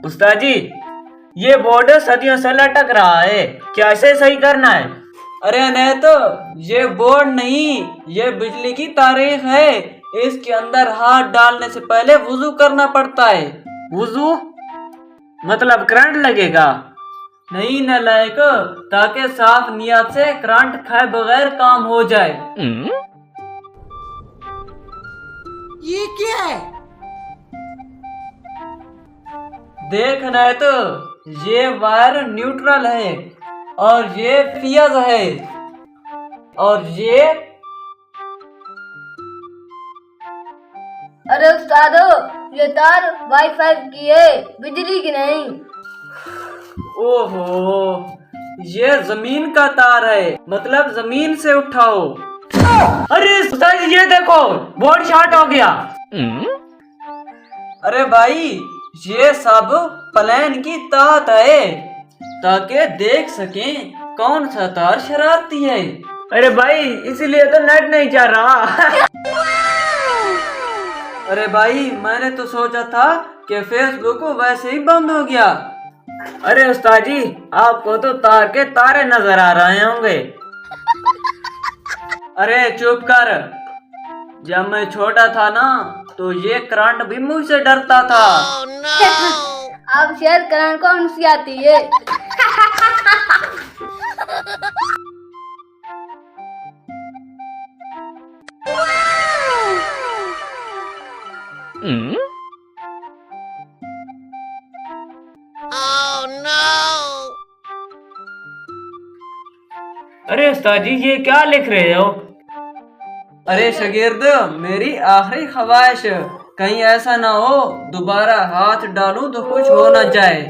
उस्ताद जी, ये बोर्ड सदियों से लटक रहा है, क्या इसे सही करना है? अरे नहीं तो ये बोर्ड नहीं, ये बिजली की तारें है। इसके अंदर हाथ डालने से पहले वुजू करना पड़ता है। वुजू मतलब करंट लगेगा? नहीं नालायक, ताकि साफ नियत से करंट खाए बगैर काम हो जाए। ये क्या है? देखना है तो ये वायर न्यूट्रल है और ये फ्यूज है और ये अरे उस्तादो, ये तार वाईफाई की है, बिजली की नहीं। ओहो, ये जमीन का तार है, मतलब जमीन से उठाओ। अरे उस्ताद जी, ये देखो बोर्ड शॉर्ट हो गया। अरे भाई, ये सब प्लान की तहत है ताकि देख सकें कौन सा तार शरारती है। अरे भाई, इसीलिए तो नेट नहीं चल रहा। अरे भाई, मैंने तो सोचा था कि फेसबुक वैसे ही बंद हो गया। अरे उस्ताद जी, आपको तो तार के तारे नजर आ रहे होंगे। अरे चुप कर, जब मैं छोटा था ना तो ये करंट भी मुझसे डरता था। अब शेयर करंट कौन सी आती है? अरे उस्ताद जी, ये क्या लिख रहे हो? अरे शागिर्द, मेरी आखिरी ख्वाहिश, कहीं ऐसा ना हो दोबारा हाथ डालूं तो कुछ हो ना जाए।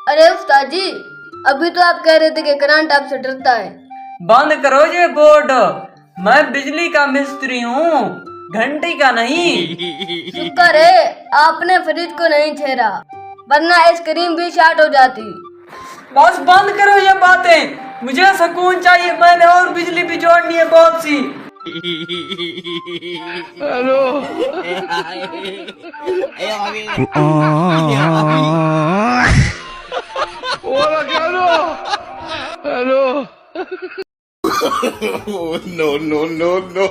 अरे उस्ताद जी, अभी तो आप कह रहे थे कि करंट आपसे डरता है। बंद करो ये बोर्ड, मैं बिजली का मिस्त्री हूँ, घंटी का नहीं। शुक्र है आपने फ्रिज को नहीं छेड़ा, वरना आइसक्रीम भी शॉर्ट हो जाती। बस बंद करो ये बातें, मुझे सुकून चाहिए, मैंने और बिजली भी जोड़नी है बहुत सी। No, no, no, no.